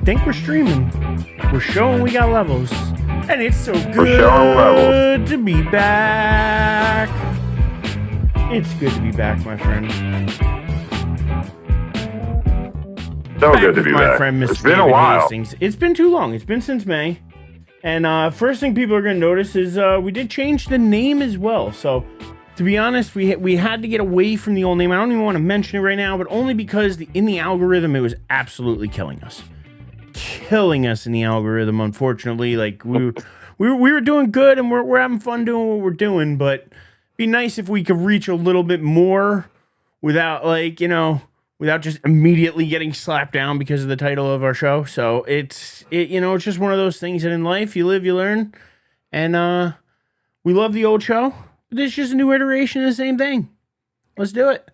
think we're streaming. We're showing we got levels. And it's so We're showing levels. good to be back. It's good to be back, my friend. So Back good to with be my back. friend, Mr. It's been a David while. Hastings. It's been too long. It's been since May. And first thing people are going to notice is we did change the name as well. So, to be honest, we had to get away from the old name. I don't even want to mention it right now, but only because in the algorithm, it was absolutely killing us. Killing us in the algorithm, unfortunately. Like, we were doing good, and we're having fun doing what we're doing, but it'd be nice if we could reach a little bit more without, like, without just immediately getting slapped down because of the title of our show. So it's just one of those things that in life you live, you learn. And we love the old show. But this is just a new iteration of the same thing. Let's do it.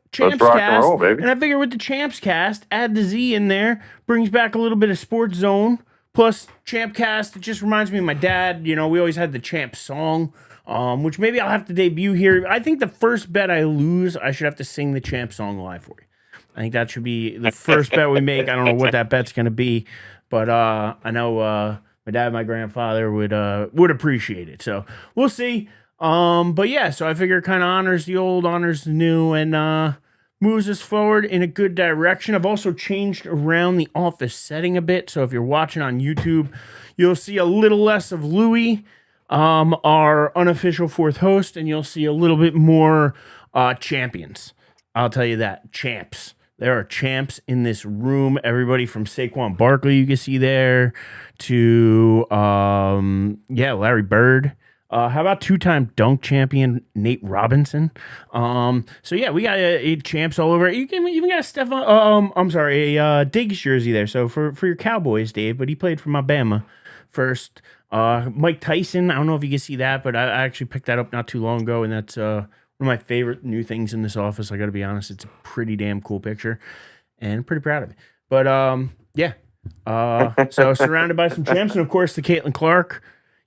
Champs Let's rock Cast. and roll, baby. And I figure with the Champs Cast, add the Z in there, brings back a little bit of Sports Zone. Plus Champ Cast, it just reminds me of my dad. We always had the Champ song. Which maybe I'll have to debut here. I think the first bet I lose, I should have to sing the Champ song live for you. I think that should be the first bet we make. I don't know what that bet's going to be, but I know my dad and my grandfather would appreciate it. So we'll see. But yeah, so I figure it kind of honors the old, honors the new, and moves us forward in a good direction. I've also changed around the office setting a bit. So if you're watching on YouTube, you'll see a little less of Louie, our unofficial fourth host, and you'll see a little bit more champions. I'll tell you that. Champs. There are champs in this room. Everybody from Saquon Barkley you can see there to Larry Bird. How about two-time dunk champion Nate Robinson? So yeah, we got champs all over. You can even got a Diggs jersey there. So for your Cowboys, Dave, but he played for Alabama first. Mike Tyson, I don't know if you can see that, but I actually picked that up not too long ago, and that's one of my favorite new things in this office. I got to be honest, it's a pretty damn cool picture, and I'm pretty proud of it. But so surrounded by some champs, and of course the Caitlin Clark.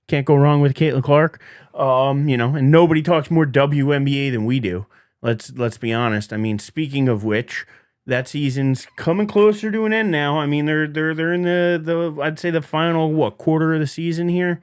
Can't go wrong with Caitlin Clark. And nobody talks more WNBA than we do. Let's be honest. I mean, speaking of which, that season's coming closer to an end now. I mean, they're in the I'd say the final quarter of the season here,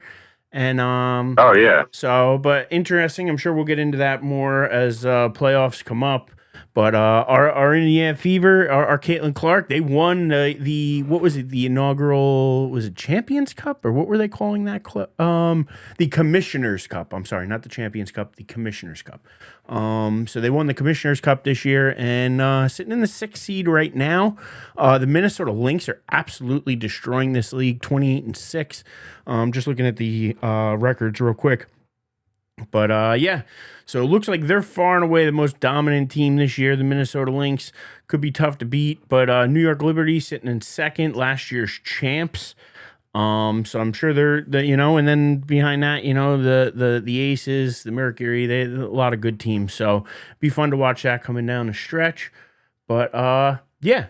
and Oh yeah. So, but interesting. I'm sure we'll get into that more as playoffs come up. But our Indiana Fever, our Caitlin Clark, they won the what was it? The inaugural, was it Champions Cup, or what were they calling that club? The Commissioners Cup. I'm sorry, not the Champions Cup, the Commissioners Cup. So they won the Commissioners Cup this year, and sitting in the 6th seed right now. The Minnesota Lynx are absolutely destroying this league, 28-6. Just looking at the records real quick. But so it looks like they're far and away the most dominant team this year. The Minnesota Lynx could be tough to beat, but New York Liberty sitting in second, last year's champs. So I'm sure they're and then behind that, the Aces, the Mercury, they a lot of good teams. So be fun to watch that coming down the stretch. But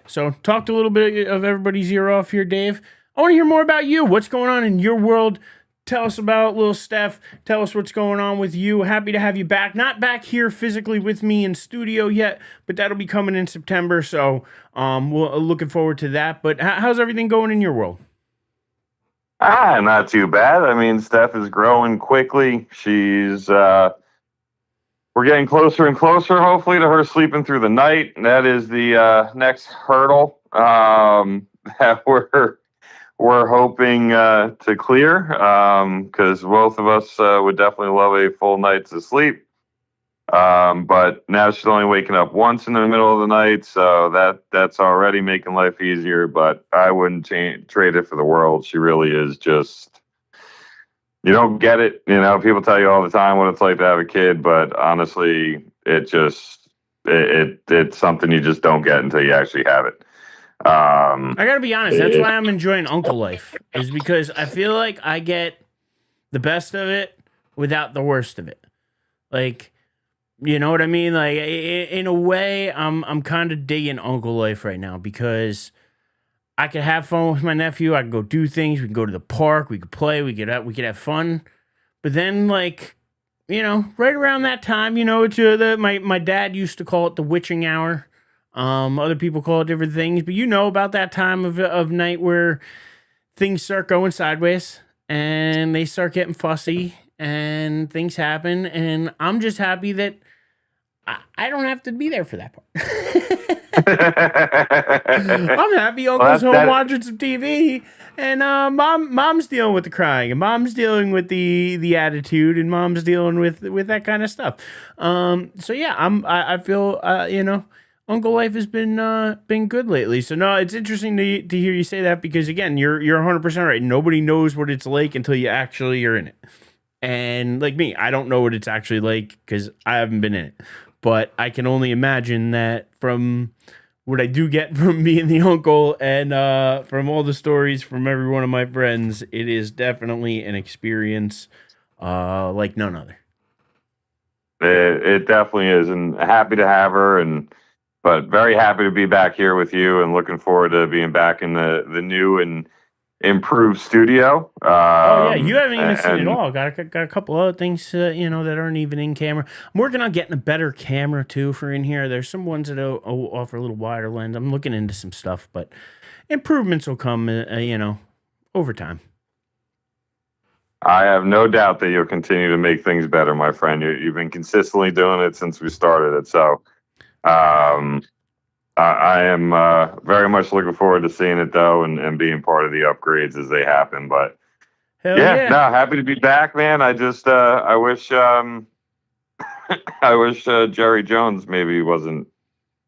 so talked a little bit of everybody's ear off here, Dave. I want to hear more about you. What's going on in your world? Tell us about little Steph. Tell us what's going on with you. Happy to have you back. Not back here physically with me in studio yet, but that'll be coming in September. So we're looking forward to that. But how's everything going in your world? Not too bad. I mean, Steph is growing quickly. She's we're getting closer and closer, hopefully, to her sleeping through the night. That is the next hurdle that we're hoping to clear, because both of us would definitely love a full night of sleep. But now she's only waking up once in the middle of the night, so that's already making life easier. But I wouldn't trade it for the world. She really is just, you don't get it. People tell you all the time what it's like to have a kid, but honestly, it's something you just don't get until you actually have it. I gotta be honest, that's why I'm enjoying Uncle Life, is because I feel like I get the best of it without the worst of it. Like, you know what I mean? Like, in a way, I'm kind of digging Uncle Life right now, because I could have fun with my nephew. I can go do things. We can go to the park. We could play. We could have fun. But then, like, right around that time, it's my dad used to call it the witching hour. Other people call it different things, but you know about that time of night where things start going sideways and they start getting fussy and things happen. And I'm just happy that I don't have to be there for that part. I'm happy Uncle's home watching some TV, and mom's dealing with the crying, and mom's dealing with the attitude, and mom's dealing with that kind of stuff. So yeah, I feel Uncle Life has been good lately. So no, it's interesting to hear you say that, because again, you're 100% right. Nobody knows what it's like until you actually are in it. And like me, I don't know what it's actually like because I haven't been in it. But I can only imagine that from what I do get from being the uncle and from all the stories from every one of my friends, it is definitely an experience like none other. It definitely is, and happy to have her, but very happy to be back here with you, and looking forward to being back in the new and improved studio. Oh yeah, you haven't even seen it all. Got a couple other things that aren't even in camera. I'm working on getting a better camera too for in here. There's some ones that offer a little wider lens. I'm looking into some stuff, but improvements will come over time. I have no doubt that you'll continue to make things better, my friend. You've been consistently doing it since we started it, so I am very much looking forward to seeing it, though, and being part of the upgrades as they happen. But yeah, no, happy to be back, man. I just I wish I wish Jerry Jones maybe wasn't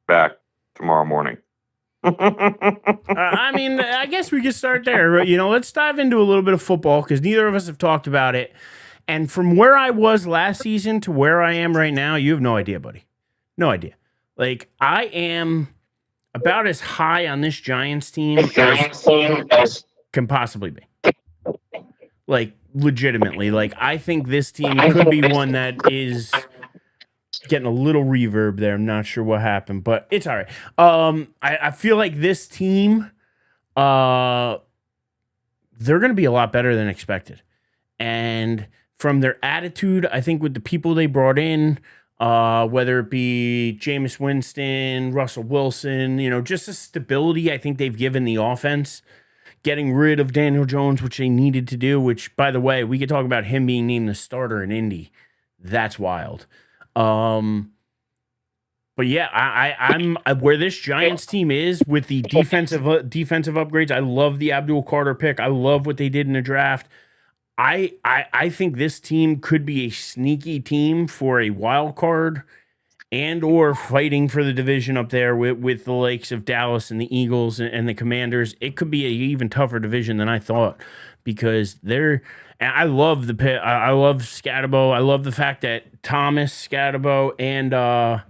back tomorrow morning. I mean, I guess we could start there. Let's dive into a little bit of football, because neither of us have talked about it. And from where I was last season to where I am right now, you have no idea, buddy. No idea. Like, I am about as high on this Giants team as can possibly be. Like, legitimately. Like, I think this team could be one that is getting a little reverb there. I'm not sure what happened, but it's all right. I feel like this team, they're going to be a lot better than expected. And from their attitude, I think with the people they brought in, whether it be Jameis Winston, Russell Wilson, just the stability I think they've given the offense, getting rid of Daniel Jones, which they needed to do, which, by the way, we could talk about him being named the starter in Indy. That's wild. But yeah, I'm where this Giants team is with the defensive upgrades. I love the Abdul Carter pick. I love what they did in the draft. I think this team could be a sneaky team for a wild card and or fighting for the division up there with the likes of Dallas and the Eagles and the Commanders. It could be an even tougher division than I thought, because I love the pit. I love Scatterbo. I love the fact that Thomas, Scatterbo, and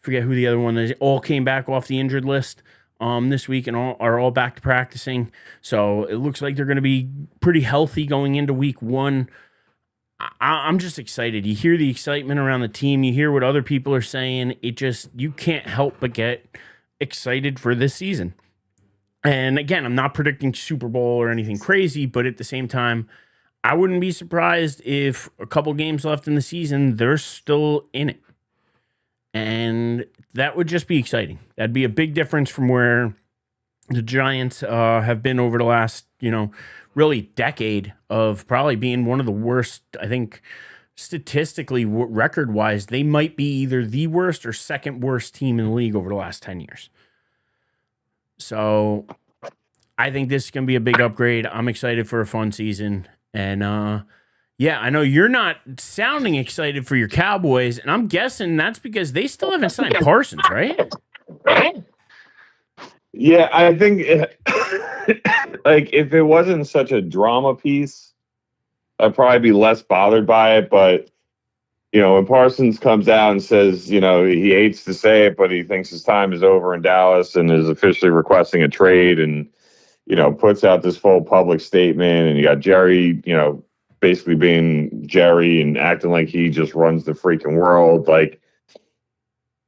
forget who the other one is, all came back off the injured list this week and are all back to practicing. So it looks like they're going to be pretty healthy going into week 1. I'm just excited. You hear the excitement around the team. You hear what other people are saying. You can't help but get excited for this season. And again, I'm not predicting Super Bowl or anything crazy, but at the same time, I wouldn't be surprised if a couple games left in the season, they're still in it. And that would just be exciting. That'd be a big difference from where the Giants have been over the last, really decade of probably being one of the worst. I think statistically, record-wise, they might be either the worst or second worst team in the league over the last 10 years. So I think this is going to be a big upgrade. I'm excited for a fun season. And yeah, I know you're not sounding excited for your Cowboys, and I'm guessing that's because they still haven't signed Parsons, right? Yeah, I think like if it wasn't such a drama piece, I'd probably be less bothered by it. But when Parsons comes out and says, he hates to say it, but he thinks his time is over in Dallas and is officially requesting a trade, and puts out this full public statement, and you got Jerry, basically being Jerry and acting like he just runs the freaking world. Like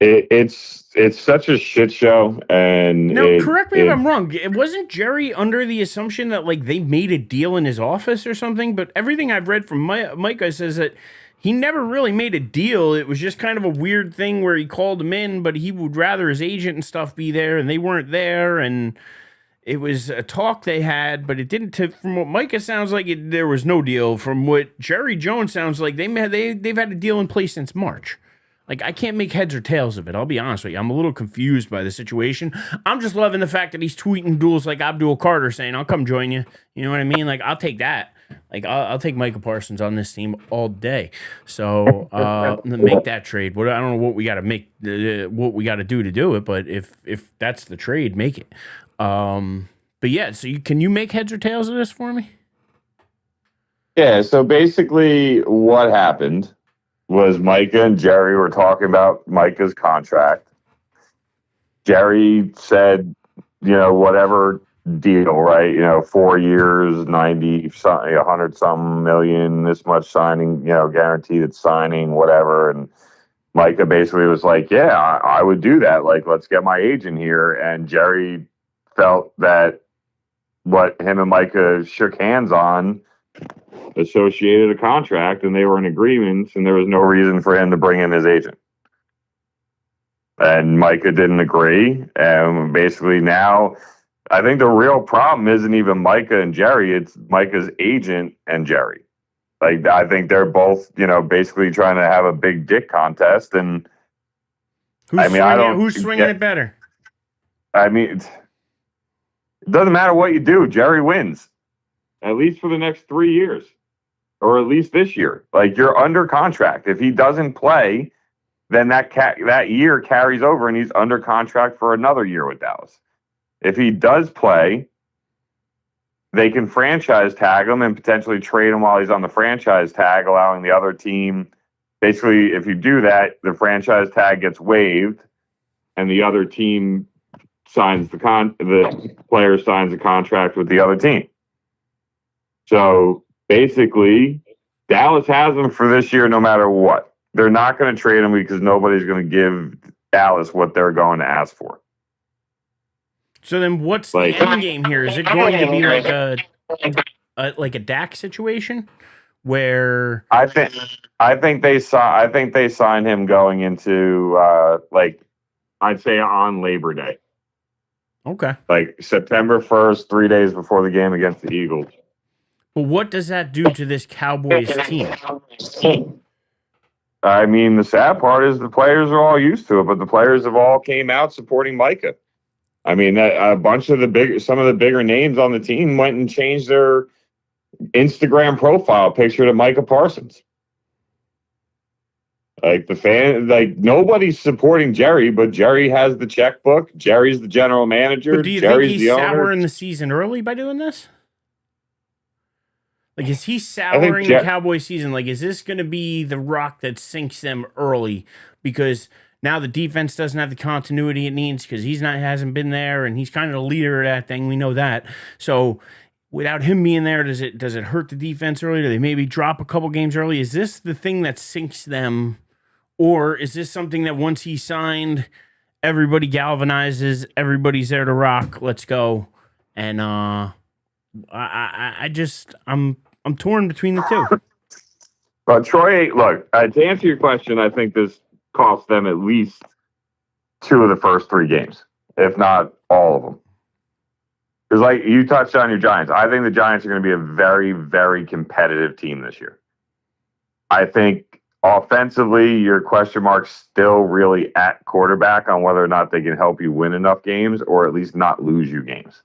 it's such a shit show. And now, correct me if I'm wrong. It wasn't Jerry under the assumption that like they made a deal in his office or something, but everything I've read from Micah says that he never really made a deal. It was just kind of a weird thing where he called him in, but he would rather his agent and stuff be there, and they weren't there, and it was a talk they had, but it didn't. From what Micah sounds like, there was no deal. From what Jerry Jones sounds like, they've had a deal in place since March. Like, I can't make heads or tails of it. I'll be honest with you. I'm a little confused by the situation. I'm just loving the fact that he's tweeting duels like Abdul Carter saying, I'll come join you. You know what I mean? Like, I'll take that. Like, I'll take Micah Parsons on this team all day. So, make that trade. I don't know what we got to make, what we got to do it, but if that's the trade, make it. But yeah, so can you make heads or tails of this for me? Yeah, so basically what happened was Micah and Jerry were talking about Micah's contract. Jerry said, whatever deal, right? 4 years, 90 something, 100 something million, this much signing, guaranteed signing, whatever. And Micah basically was like, yeah, I would do that. Like, let's get my agent here. And Jerry felt that what him and Micah shook hands on associated a contract, and they were in agreement, and there was no reason for him to bring in his agent. And Micah didn't agree, and basically now I think the real problem isn't even Micah and Jerry, it's Micah's agent and Jerry. Like, I think they're both, basically trying to have a big dick contest, and who's swinging it better? I mean, it doesn't matter what you do, Jerry wins, at least for the next 3 years. Or at least this year. Like, you're under contract. If he doesn't play, then that year carries over and he's under contract for another year with Dallas. If he does play, they can franchise tag him and potentially trade him while he's on the franchise tag, allowing the other team. Basically, if you do that, the franchise tag gets waived and the other team signs the player signs a contract with the other team. So basically, Dallas has him for this year no matter what. They're not going to trade him because nobody's going to give Dallas what they're going to ask for. So then what's the end game here? Is it going to be like a Dak situation where I think they signed him going into I'd say on Labor Day. Okay. Like September 1st, 3 days before the game against the Eagles. But what does that do to this Cowboys team? I mean, the sad part is the players are all used to it, but the players have all came out supporting Micah. I mean, some of the bigger names on the team went and changed their Instagram profile picture to Micah Parsons. Like, nobody's supporting Jerry, but Jerry has the checkbook. Jerry's the general manager. But do you Jerry's think he's souring the season early by doing this? Like, is he souring the Cowboy season? Like, is this going to be the rock that sinks them early? Because now the defense doesn't have the continuity it needs because hasn't been there, and he's kind of the leader of that thing. We know that. So without him being there, does it hurt the defense early? Do they maybe drop a couple games early? Is this the thing that sinks them, or is this something that once he's signed, everybody galvanizes, everybody's there to rock, let's go, and I'm torn between the two. But Troy, look, to answer your question, I think this cost them at least 2 of the first 3 games, if not all of them. Because, like you touched on your Giants, I think the Giants are going to be a very, very competitive team this year. I think offensively, your question mark's still really at quarterback on whether or not they can help you win enough games or at least not lose you games.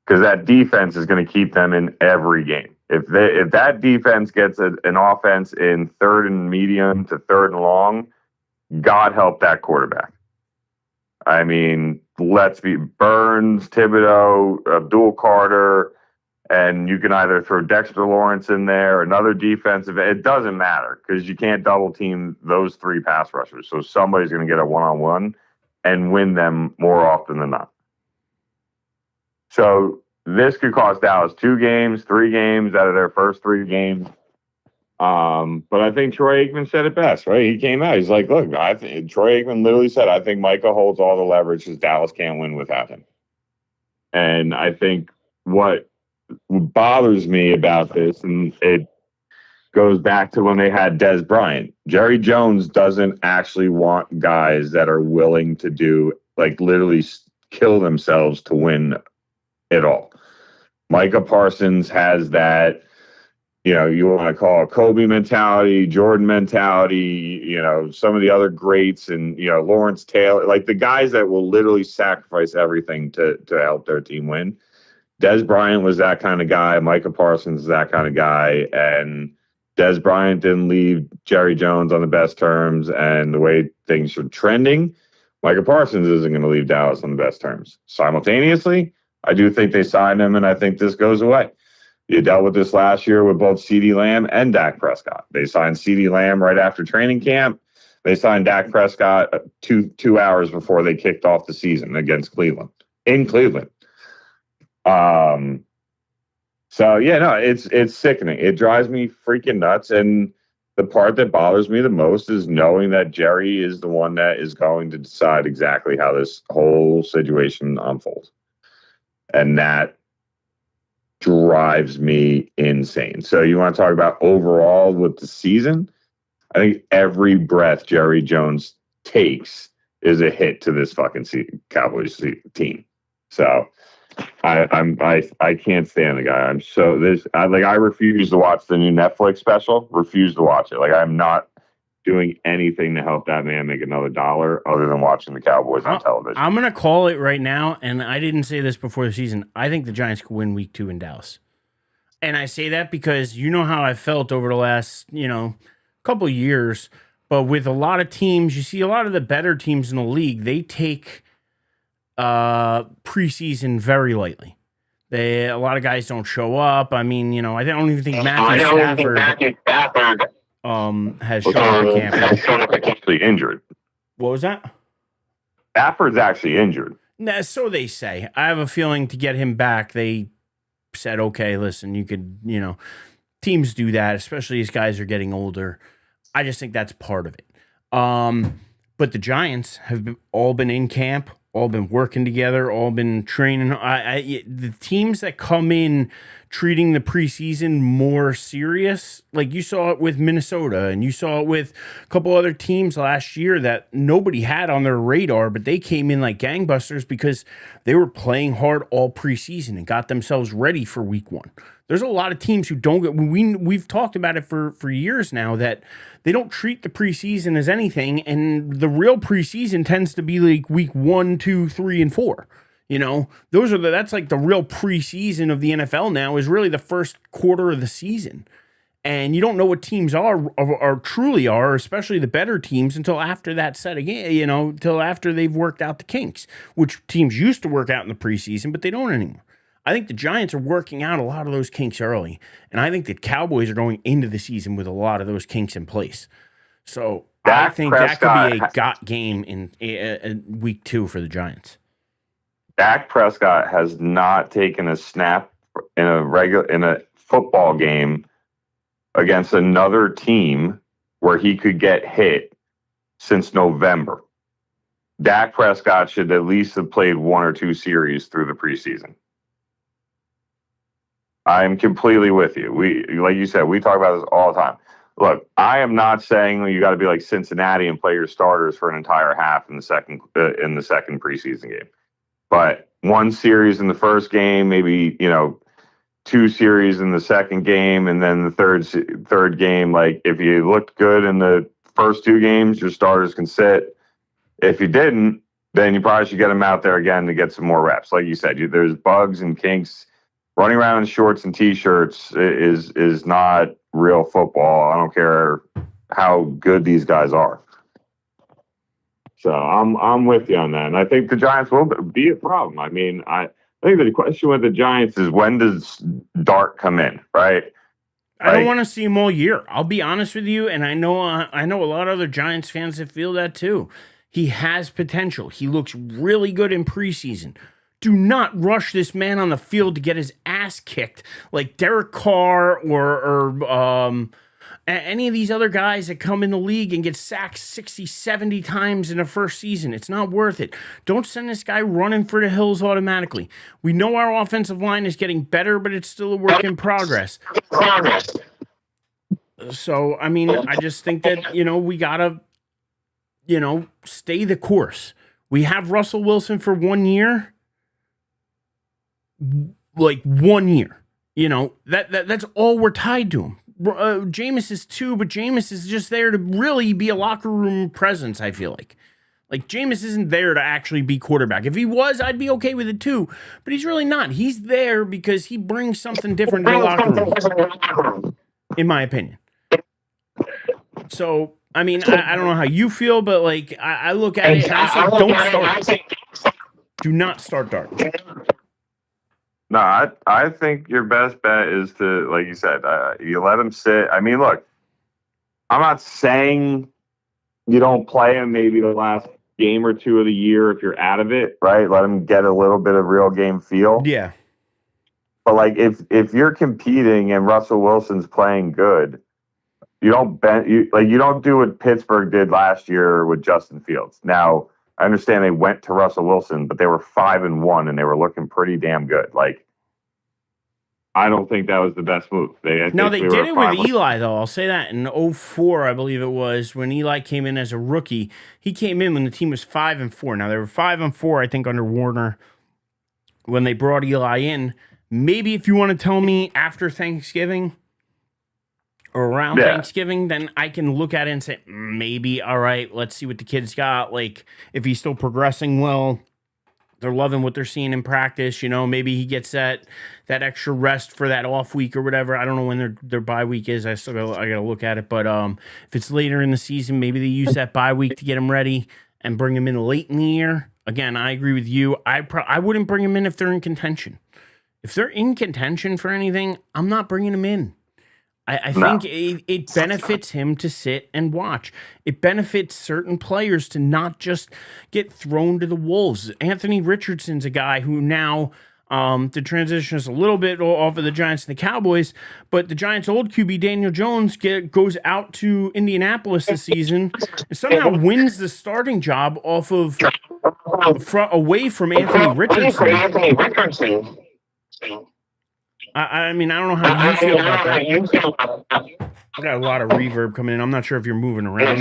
Because that defense is going to keep them in every game. If that defense gets an offense in 3rd and medium to 3rd and long, God help that quarterback. I mean, let's be Burns, Thibodeau, Abdul Carter, and you can either throw Dexter Lawrence in there, another defensive. It doesn't matter because you can't double team those 3 pass rushers. So somebody's going to get a one-on-one and win them more often than not. So this could cost Dallas 2 games, 3 games out of their first 3 games. But I think Troy Aikman said it best, right? He came out. He's like, look, Troy Aikman literally said, I think Micah holds all the leverage because Dallas can't win without him. And I think what bothers me about this, and goes back to when they had Des Bryant. Jerry Jones doesn't actually want guys that are willing to do, like, literally kill themselves to win it all. Micah Parsons has that, you want to call it Kobe mentality, Jordan mentality, some of the other greats, and, Lawrence Taylor, like the guys that will literally sacrifice everything to help their team win. Des Bryant was that kind of guy. Micah Parsons is that kind of guy. And Des Bryant didn't leave Jerry Jones on the best terms. And the way things are trending, Micah Parsons isn't going to leave Dallas on the best terms. Simultaneously, I do think they signed him, and I think this goes away. You dealt with this last year with both CeeDee Lamb and Dak Prescott. They signed CeeDee Lamb right after training camp. They signed Dak Prescott two hours before they kicked off the season against Cleveland, in Cleveland. So yeah, no, it's sickening. It drives me freaking nuts. And the part that bothers me the most is knowing that Jerry is the one that is going to decide exactly how this whole situation unfolds. And that drives me insane. So you want to talk about overall with the season? I think every breath Jerry Jones takes is a hit to this fucking Cowboys team. So I can't stand the guy. I refuse to watch the new Netflix special. Refuse to watch it. Like, I'm not doing anything to help that man make another dollar other than watching the Cowboys on television. I'm gonna call it right now, and I didn't say this before the season. I think the Giants could win Week 2 in Dallas, and I say that because you know how I felt over the last couple of years. But with a lot of teams, you see a lot of the better teams in the league, they take preseason very lightly. A lot of guys don't show up. I mean, I don't even think Matthew Stafford has shown up to camp. Actually injured. What was that? Stafford's actually injured. Nah, so they say. I have a feeling to get him back, they said, okay, listen, you could, teams do that, especially as guys are getting older. I just think that's part of it. But the Giants have all been in camp, all been working together, all been training. The teams that come in treating the preseason more serious, like you saw it with Minnesota and you saw it with a couple other teams last year that nobody had on their radar, but they came in like gangbusters because they were playing hard all preseason and got themselves ready for Week 1. There's a lot of teams who don't get. We've talked about it for years now that they don't treat the preseason as anything, and the real preseason tends to be like Week 1, 2, 3, and 4. That's like the real preseason of the NFL now is really the first quarter of the season, and you don't know what teams are truly are, especially the better teams, until after that set again. Until after they've worked out the kinks, which teams used to work out in the preseason, but they don't anymore. I think the Giants are working out a lot of those kinks early, and I think the Cowboys are going into the season with a lot of those kinks in place. So I think that could be a got game in Week 2 for the Giants. Dak Prescott has not taken a snap in a football game against another team where he could get hit since November. Dak Prescott should at least have played 1 or 2 series through the preseason. I'm completely with you. Like you said, we talk about this all the time. Look, I am not saying you got to be like Cincinnati and play your starters for an entire half in the second preseason game. But 1 series in the first game, maybe 2 series in the second game, and then the third game. Like, if you looked good in the first 2 games, your starters can sit. If you didn't, then you probably should get them out there again to get some more reps. Like you said, there's bugs and kinks. Running around in shorts and T-shirts is not real football. I don't care how good these guys are. So I'm with you on that, and I think the Giants will be a problem. I mean, I think the question with the Giants is, when does Dart come in, right? I don't want to see him all year. I'll be honest with you, and I know a lot of other Giants fans that feel that too. He has potential. He looks really good in preseason. Do not rush this man on the field to get his ass kicked like Derek Carr or any of these other guys that come in the league and get sacked 60, 70 times in the first season. It's not worth it. Don't send this guy running for the hills automatically. We know our offensive line is getting better, but it's still a work in progress. So, I mean, I just think that, we got to, stay the course. We have Russell Wilson for 1 year, like 1 year. That's all we're tied to him. Jameis is too, but Jameis is just there to really be a locker room presence, I feel like. Like, Jameis isn't there to actually be quarterback. If he was, I'd be okay with it too. But he's really not. He's there because he brings something different to the locker room, in my opinion. So, I mean, I don't know how you feel, but, like, I look at it and I say, don't start. Do not start Dart. No, I think your best bet is to, like you said, you let him sit. I mean, look, I'm not saying you don't play him maybe the last game or two of the year if you're out of it, right? Let him get a little bit of real game feel. Yeah. But, like, if you're competing and Russell Wilson's playing good, you don't do what Pittsburgh did last year with Justin Fields. Now, I understand they went to Russell Wilson, but they were 5-1 and they were looking pretty damn good. Like, I don't think that was the best move. They did it with Eli, though. I'll say that in 2004, I believe it was, when Eli came in as a rookie. He came in when the team was 5-4. Now, they were 5-4, I think, under Warner when they brought Eli in. Maybe if you want to tell me after Thanksgiving or around Thanksgiving, then I can look at it and say, maybe, all right, let's see what the kid's got. Like, if he's still progressing well, they're loving what they're seeing in practice. Maybe he gets that extra rest for that off week or whatever. I don't know when their bye week is. I gotta look at it. But if it's later in the season, maybe they use that bye week to get him ready and bring him in late in the year. Again, I agree with you. I wouldn't bring him in if they're in contention. If they're in contention for anything, I'm not bringing him in. I think it benefits him to sit and watch. It benefits certain players to not just get thrown to the wolves. Anthony Richardson's a guy who now, the transition is a little bit off of the Giants and the Cowboys, but the Giants' old QB, Daniel Jones, goes out to Indianapolis this season and somehow wins the starting job off of away from Anthony Richardson. I mean, I don't know how you feel about that. I got a lot of reverb coming in. I'm not sure if you're moving around.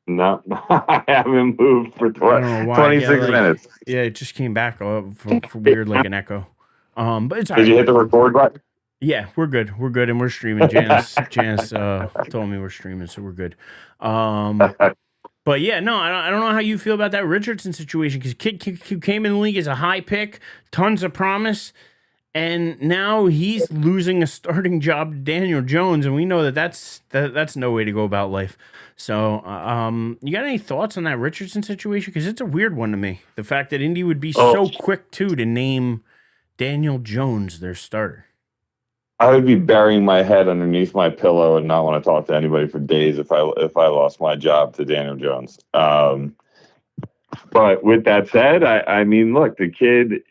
No, I haven't moved for 26 minutes. Yeah, it just came back for weird, like an echo. But it's all right. Did you hit the record button? Yeah, we're good. We're good, and we're streaming. Janice told me we're streaming, so we're good. But yeah, no, I don't know how you feel about that Richardson situation, because kid came in the league as a high pick, tons of promise, and now he's losing a starting job to Daniel Jones, and we know that's no way to go about life. So, you got any thoughts on that Richardson situation? Because it's a weird one to me. The fact that Indy would be so quick too to name Daniel Jones their starter. I would be burying my head underneath my pillow and not want to talk to anybody for days if I lost my job to Daniel Jones. But with that said, I mean, look, the kid,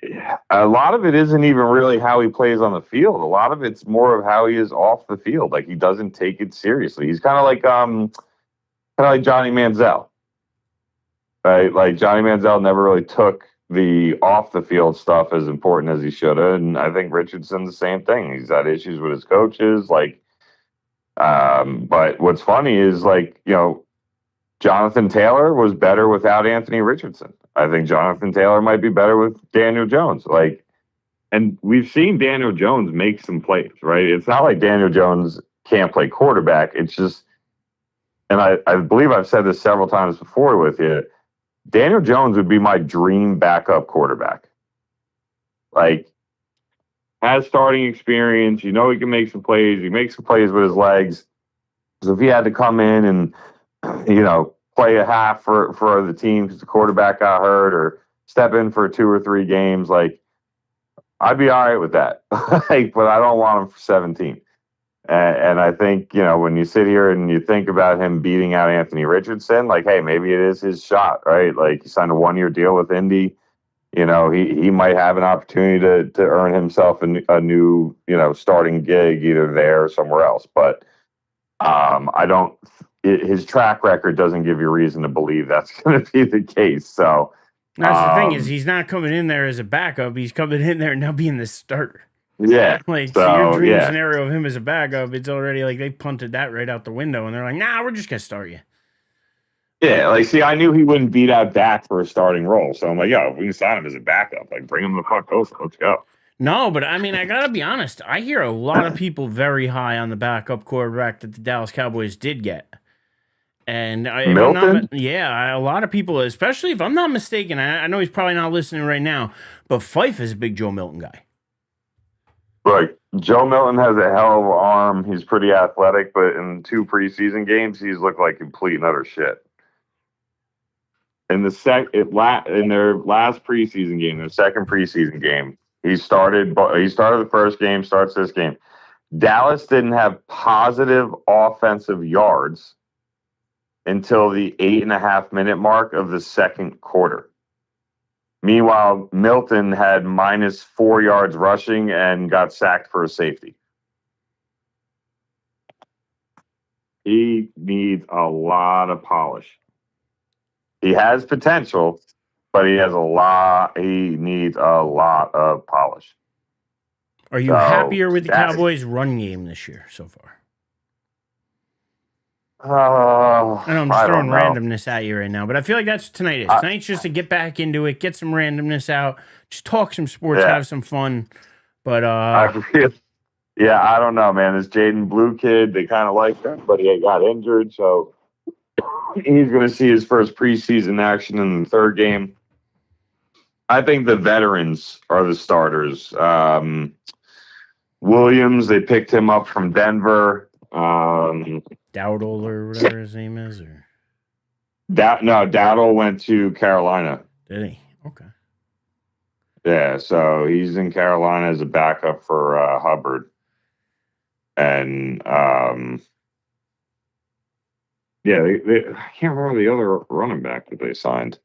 a lot of it isn't even really how he plays on the field. A lot of it's more of how he is off the field. Like, he doesn't take it seriously. He's kind of like Johnny Manziel, right? Like, Johnny Manziel never really took the off the field stuff as important as he should have, and I think Richardson's the same thing. He's had issues with his coaches, like, but what's funny is, like, Jonathan Taylor was better without Anthony Richardson. I think Jonathan Taylor might be better with Daniel Jones. Like, and we've seen Daniel Jones make some plays, right? It's not like Daniel Jones can't play quarterback. It's just, and I believe I've said this several times before with you, Daniel Jones would be my dream backup quarterback. Like, has starting experience. He can make some plays. He makes some plays with his legs. So if he had to come in and, play a half for the team because the quarterback got hurt, or step in for 2 or 3 games, like, I'd be all right with that. Like, but I don't want him for 17. And I think, when you sit here and you think about him beating out Anthony Richardson, like, hey, maybe it is his shot, right? Like, he signed a 1-year deal with Indy. He might have an opportunity to earn himself a new, starting gig either there or somewhere else. But his track record doesn't give you reason to believe that's going to be the case. So that's the thing, is he's not coming in there as a backup. He's coming in there now being the starter. Yeah. Like, so your So dream yeah, scenario of him as a backup, it's already like they punted that right out the window, and they're like, nah, we're just gonna start you. yeah. Like, see, I knew he wouldn't beat out Dak for a starting role, so I'm like, yo, if we can sign him as a backup, like, bring him the fuck over. Let's go. No, but I mean, I gotta be honest. I hear a lot of people very high on the backup quarterback that the Dallas Cowboys did get. And if I'm not, Milton, yeah, a lot of people, especially if I'm not mistaken, I know he's probably not listening right now, but Fife is a big Joe Milton guy. like Joe Milton has a hell of an arm. He's pretty athletic, but in 2 preseason games, he's looked like complete and utter shit. In in their last preseason game, their second preseason game, he started the first game, starts this game. Dallas didn't have positive offensive yards until the 8.5 minute mark of the second quarter. Meanwhile, Milton had -4 yards rushing and got sacked for a safety. He needs a lot of polish. He has potential, but he needs a lot of polish. Are you happier with the Cowboys' run game this year so far? I know I'm just throwing randomness at you right now, but I feel like that's what tonight is. Tonight's just to get back into it, get some randomness out, just talk some sports, have some fun. But I don't know, man. This Jaden Blue kid, they kind of like him, but he got injured, so he's going to see his first preseason action in the third game. I think the veterans are the starters. Williams, they picked him up from Denver. Dowdle or whatever his name is, or Dowdle went to Carolina. Did he? Okay. Yeah, so he's in Carolina as a backup for Hubbard, and I can't remember the other running back that they signed.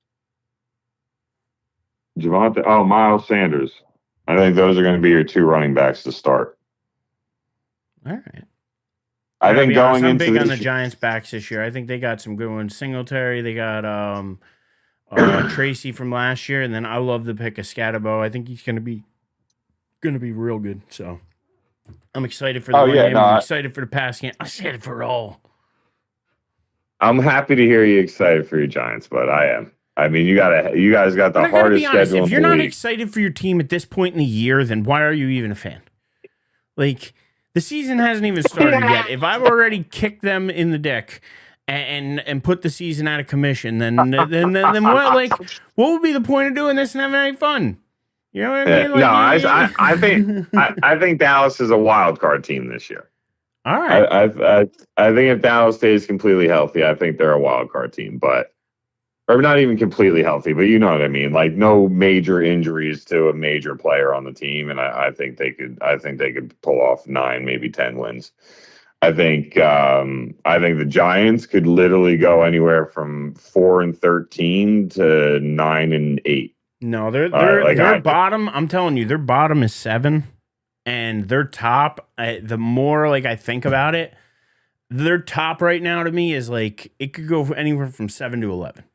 Miles Sanders. I think those are going to be your 2 running backs to start. All right. I think going I'm into big on the Giants backs this year. I think they got some good ones. Singletary, they got Tracy from last year, and then I love the pick of Scatterbo. I think he's gonna be real good. So I'm excited for the run game. I'm excited for the pass game. I'm excited for it all. I'm happy to hear you excited for your Giants, but I am. I mean, you guys got the hardest schedule. If you're not excited for your team at this point in the year, then why are you even a fan? Like, the season hasn't even started yet. If I've already kicked them in the dick and put the season out of commission, then what? Like, what would be the point of doing this and having any fun? You know what I mean? Like, I think Dallas is a wild card team this year. All right. I think if Dallas stays completely healthy, I think they're a wild card team, or not even completely healthy, but you know what I mean. Like, no major injuries to a major player on the team, and I think they could pull off 9, maybe 10 wins. I think the Giants could literally go anywhere from 4-13 to 9-8. No, their bottom. I'm telling you, their bottom is 7, and their top. The more like I think about it, their top right now to me is like it could go anywhere from 7 to 11.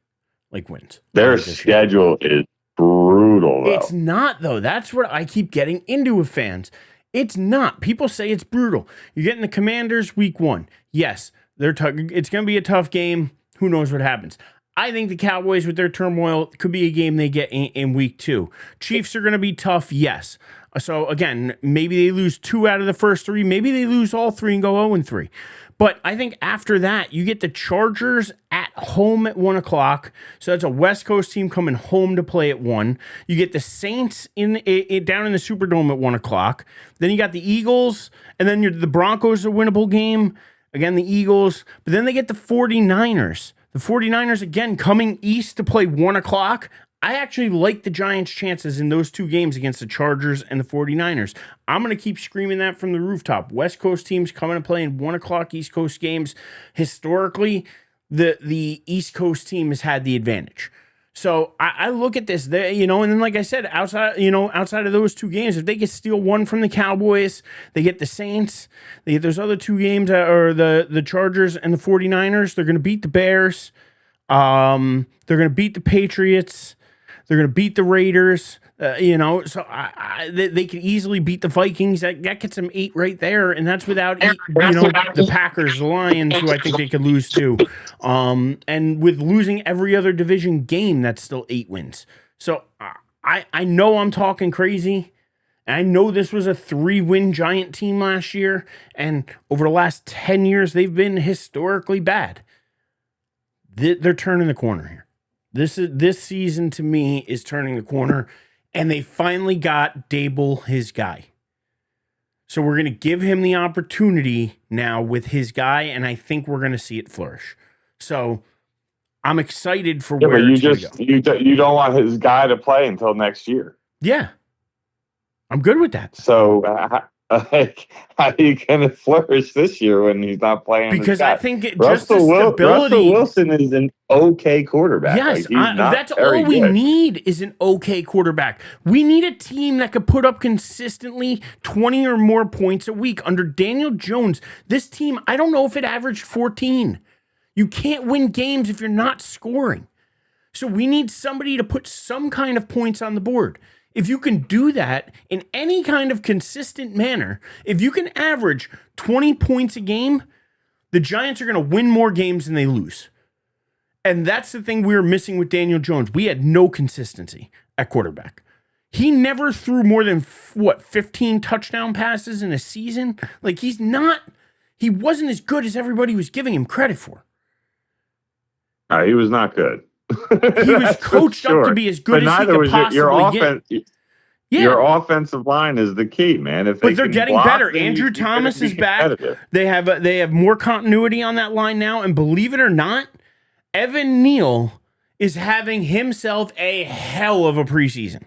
Like wins. Their schedule is brutal, though. It's not, though. That's what I keep getting into with fans. It's not. People say it's brutal. You're getting the Commanders week 1. Yes, it's going to be a tough game. Who knows what happens? I think the Cowboys, with their turmoil, could be a game they get in week 2. Chiefs are going to be tough, yes. So, again, maybe they lose 2 out of the first 3. Maybe they lose all 3 and go 0-3. But I think after that, you get the Chargers at home at 1 o'clock. So that's a West Coast team coming home to play at 1. You get the Saints down in the Superdome at 1 o'clock. Then you got the Eagles, and then the Broncos, a winnable game. Again, the Eagles. But then they get the 49ers. The 49ers, again, coming east to play 1 o'clock. I actually like the Giants' chances in those 2 games against the Chargers and the 49ers. I'm going to keep screaming that from the rooftop. West Coast teams coming and playing 1 o'clock East Coast games. Historically, the East Coast team has had the advantage. So I look at this, and then like I said, outside of those 2 games, if they can steal 1 from the Cowboys, they get the Saints, they get those other 2 games, or the Chargers and the 49ers, they're going to beat the Bears. They're going to beat the Patriots. They're going to beat the Raiders. So they could easily beat the Vikings. That gets them 8 right there, and that's without the Packers, the Lions, who I think they could lose to. And with losing every other division game, that's still 8 wins. So I know I'm talking crazy. I know this was a 3-win Giant team last year, and over the last 10 years, they've been historically bad. They're turning the corner here. This season, to me, is turning the corner, and they finally got Dable, his guy. So we're going to give him the opportunity now with his guy, and I think we're going to see it flourish. So I'm excited for where it's going to go. You don't want his guy to play until next year. Yeah. I'm good with that. So, how are you going to flourish this year when he's not playing? Because I think just the stability. Russell Wilson is an okay quarterback. Yes, that's all we need is an okay quarterback. We need a team that could put up consistently 20 or more points a week. Under Daniel Jones, this team, I don't know if it averaged 14. You can't win games if you're not scoring. So we need somebody to put some kind of points on the board. If you can do that in any kind of consistent manner, if you can average 20 points a game, the Giants are going to win more games than they lose. And that's the thing we were missing with Daniel Jones. We had no consistency at quarterback. He never threw more than, 15 touchdown passes in a season? Like, he wasn't as good as everybody was giving him credit for. He was not good. He was coached up to be as good as he could possibly get. Your offensive line is the key, man. But they're getting better. Andrew Thomas is back. They have more continuity on that line now. And believe it or not, Evan Neal is having himself a hell of a preseason.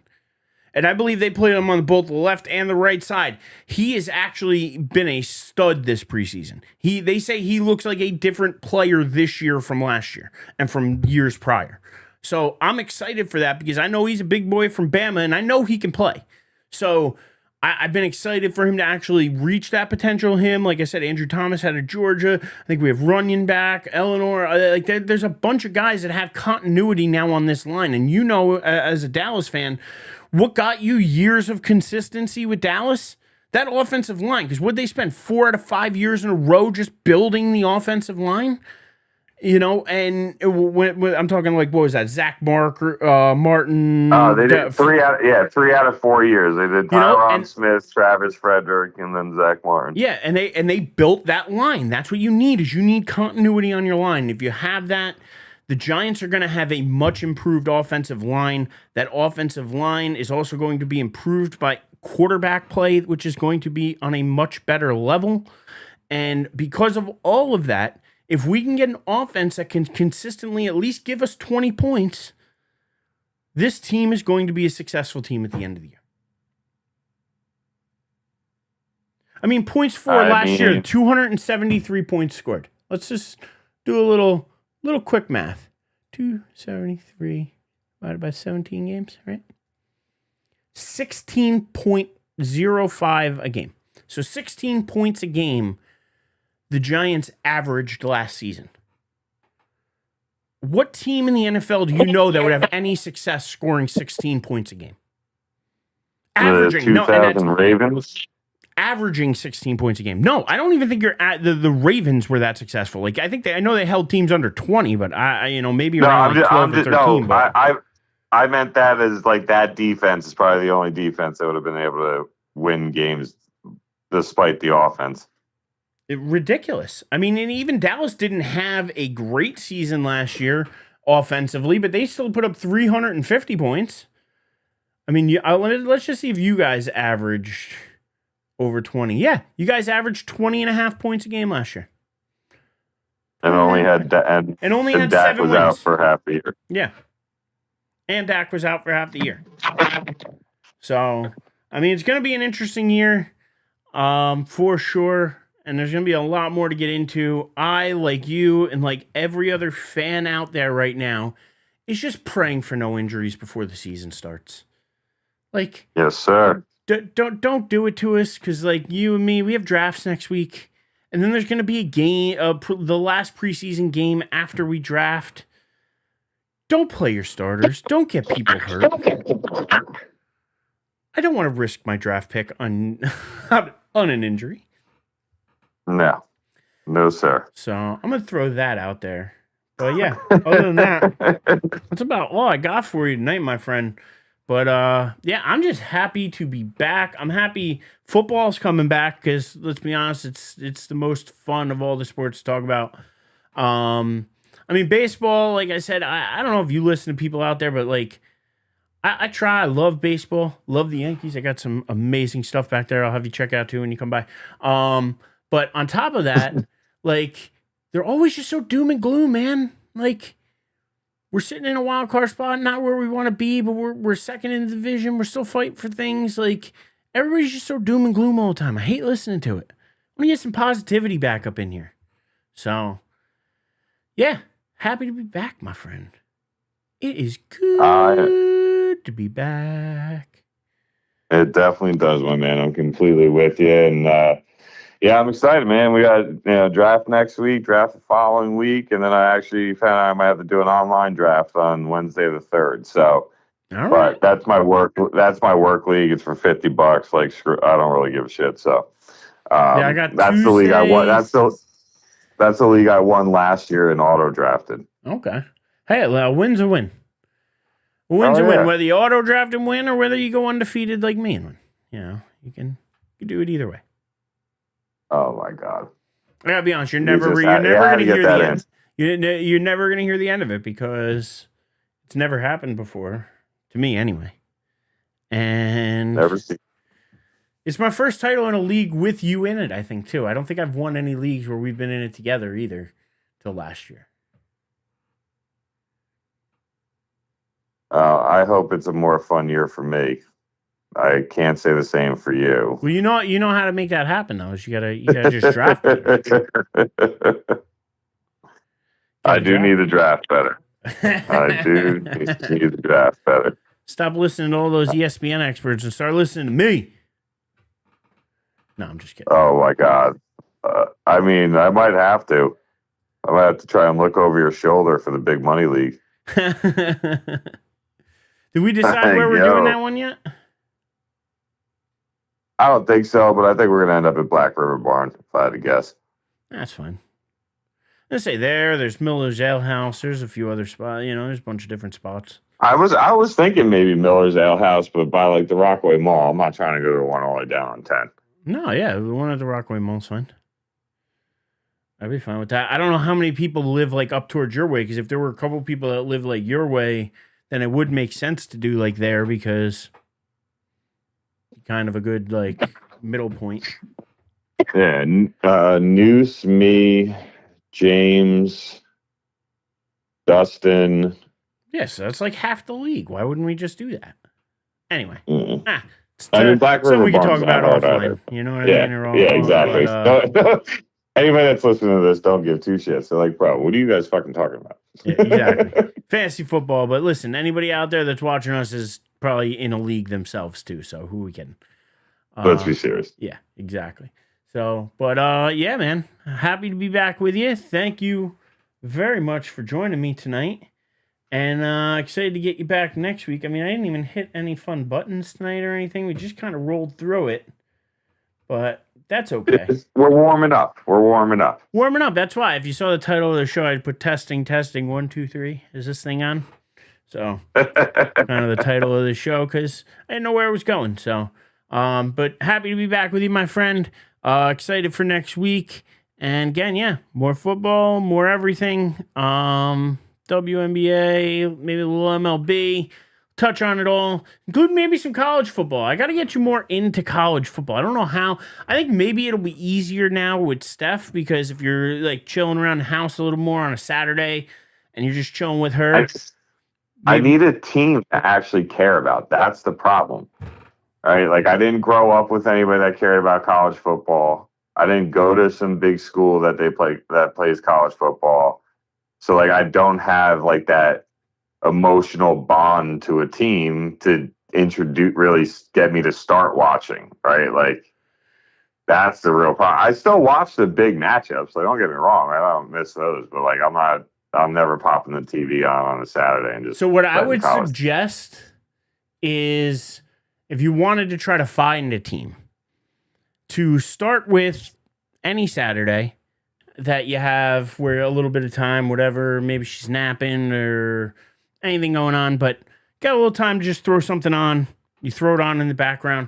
And I believe they played him on both the left and the right side. He has actually been a stud this preseason. They say he looks like a different player this year from last year and from years prior. So I'm excited for that because I know he's a big boy from Bama and I know he can play. So I've been excited for him to actually reach that potential. Like I said, Andrew Thomas out of Georgia. I think we have Runyon back, Eleanor. There's a bunch of guys that have continuity now on this line. And as a Dallas fan, what got you years of consistency with Dallas? That offensive line. Because would they spend 4 out of 5 years in a row just building the offensive line? And when I'm talking like, what was that? Zach Martin. They did 3 out of 4 years. They did Tyron Smith, Travis Frederick, and then Zach Martin. Yeah, and they built that line. That's what you need. You need continuity on your line. If you have that, the Giants are going to have a much improved offensive line. That offensive line is also going to be improved by quarterback play, which is going to be on a much better level. And because of all of that, if we can get an offense that can consistently at least give us 20 points, this team is going to be a successful team at the end of the year. I mean, points for last year, 273 points scored. Let's just do a little quick math. 273 divided by 17 games, right? 16.05 a game. So 16 points a game the Giants averaged last season. What team in the NFL do you know that would have any success scoring 16 points a game? Averaging. The 2000 Ravens? Averaging 16 points a game. No, I don't even think the Ravens were that successful. Like, I think I know they held teams under 20, but maybe around 12 or 13. I meant that as like that defense is probably the only defense that would have been able to win games despite the offense. Ridiculous. I mean, and even Dallas didn't have a great season last year offensively, but they still put up 350 points. I mean, let's just see if you guys averaged over 20. Yeah, you guys averaged 20 and a half points a game last year. And only had Dak was wins. out for half the year. Yeah. And Dak was out for half the year. So, I mean, it's going to be an interesting year for sure. And there's going to be a lot more to get into. I, like you and like every other fan out there right now, is just praying for no injuries before the season starts. Like, yes, sir. Don't do it to us, because like you and me, we have drafts next week. And then there's going to be a game, the last preseason game after we draft. Don't play your starters. Don't get people hurt. I don't want to risk my draft pick on an injury. No. No, sir. So I'm going to throw that out there. But yeah, other than that, that's about all I got for you tonight, my friend. But yeah, I'm just happy to be back. I'm happy football's coming back because let's be honest, it's the most fun of all the sports to talk about. I mean, baseball, like I said, I don't know if you listen to people out there, but like I try. I love baseball. Love the Yankees. I got some amazing stuff back there. I'll have you check out too when you come by. But on top of that, like they're always just so doom and gloom, man. Like we're sitting in a wild card spot, not where we want to be, but we're second in the division. We're still fighting for things. Like everybody's just so doom and gloom all the time. I hate listening to it. I want to get some positivity back up in here. So yeah, happy to be back, my friend. It is good to be back. It definitely does, my man. I'm completely with you. And yeah, I'm excited, man. We got draft next week, draft the following week, and then I actually found out I might have to do an online draft on Wednesday the 3rd. So, All right. but that's my work. That's my work league. It's for $50. Like, screw, I don't really give a shit. So, yeah, I got that's Tuesdays. the league I won. That's the league I won last year and auto drafted. Okay. Hey, a win's a win. A win's a win. Whether you auto draft and win or whether you go undefeated like me and win. You know, you can do it either way. Oh my God. I gotta be honest, you're never gonna hear the end. You're never gonna hear the end of it because it's never happened before. To me anyway. And never seen. It's my first title in a league with you in it, I think, too. I don't think I've won any leagues where we've been in it together either till last year. I hope it's a more fun year for me. I can't say the same for you. Well, you know how to make that happen, though. Is you gotta just draft better. I do need to draft better. I do need to draft better. Stop listening to all those ESPN experts and start listening to me. No, I'm just kidding. Oh my God. I mean, I might have to. I might have to try and look over your shoulder for the big money league. Did we decide where we're doing that one yet? I don't think so, but I think we're gonna end up at Black River Barn, if I had to guess. That's fine. Let's say there's Miller's Ale House. There's a few other spots. You know, there's a bunch of different spots. I was thinking maybe Miller's Ale House, but by like the Rockaway Mall. I'm not trying to go to one all the way down on 10. No, yeah, the one at the Rockaway Mall's fine. I'd be fine with that. I don't know how many people live like up towards your way, because if there were a couple people that live like your way, then it would make sense to do like there because kind of a good like middle point. Yeah, Noose, me, James, Dustin. Yes, that's like half the league. Why wouldn't we just do that? Anyway, I mean, Black River we can talk about offline. Either. You know what I mean? Yeah, exactly. Anybody that's listening to this, don't give two shits. They're like, bro, what are you guys fucking talking about? Yeah, exactly. Fantasy football. But listen, anybody out there that's watching us is probably in a league themselves too. So who we kidding? Let's be serious. Yeah, exactly. So, but yeah, man, happy to be back with you. Thank you very much for joining me tonight. And excited to get you back next week. I mean, I didn't even hit any fun buttons tonight or anything. We just kind of rolled through it. But that's okay. We're warming up. Warming up. That's why. If you saw the title of the show, I'd put testing, 1, 2, 3. Is this thing on? So, kind of the title of the show because I didn't know where it was going. So, but happy to be back with you, my friend. Excited for next week. And again, yeah, more football, more everything. WNBA, maybe a little MLB. Touch on it all, including maybe some college football. I got to get you more into college football. I don't know how. I think maybe it'll be easier now with Steph because if you're like chilling around the house a little more on a Saturday and you're just chilling with her. I need a team to actually care about. That's the problem. Right? Like I didn't grow up with anybody that cared about college football. I didn't go to some big school that plays college football. So like I don't have like that emotional bond to a team to really get me to start watching, right? Like that's the real problem. I still watch the big matchups. Like don't get me wrong, I don't miss those, but like I'm not I'm never popping the TV on a Saturday and just. So what I letting would college- suggest is, if you wanted to try to find a team, to start with any Saturday that you have where a little bit of time, whatever, maybe she's napping or anything going on, but got a little time to just throw something on. You throw it on in the background.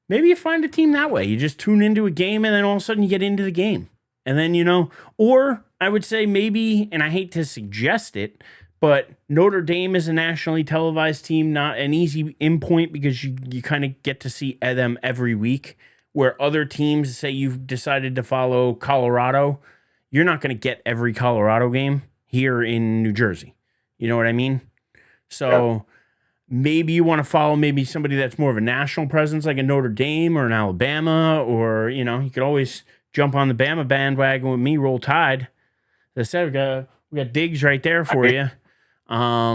Maybe you find a team that way. You just tune into a game and then all of a sudden you get into the game. And then, or I would say maybe, and I hate to suggest it, but Notre Dame is a nationally televised team, not an easy in point because you kind of get to see them every week, where other teams, say you've decided to follow Colorado, you're not going to get every Colorado game here in New Jersey. You know what I mean? So maybe you want to follow maybe somebody that's more of a national presence, like a Notre Dame or an Alabama, or, you could always jump on the Bama bandwagon with me, Roll Tide. As I said, we got Diggs right there for you. I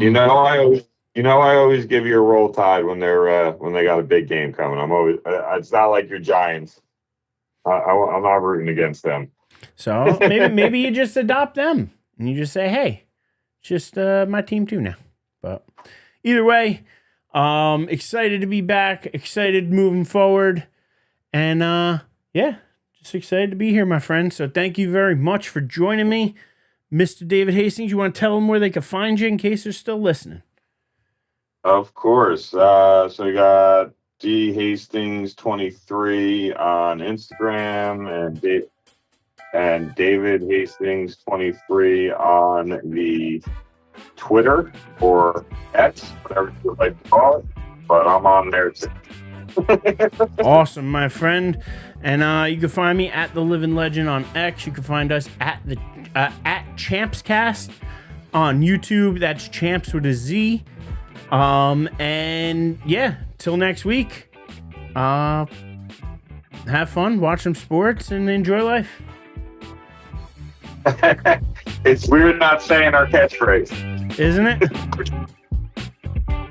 always give you a Roll Tide when they got a big game coming. I'm always. It's not like your Giants. I'm not rooting against them. So maybe you just adopt them and you just say, hey, it's just my team too now. But either way, excited to be back, excited moving forward, and just excited to be here, my friend. So thank you very much for joining me, Mr. David Hastings. You want to tell them where they can find you in case they're still listening? Of course. So you got D Hastings 23 on Instagram and David Hastings 23 on the Twitter or X, whatever you would like to call it. But I'm on there too. Awesome, my friend. And you can find me at The Living Legend on X. You can find us at ChampsCast on YouTube. That's Champs with a Z. And yeah, till next week. Have fun, watch some sports, and enjoy life. It's weird not saying our catchphrase, Isn't it?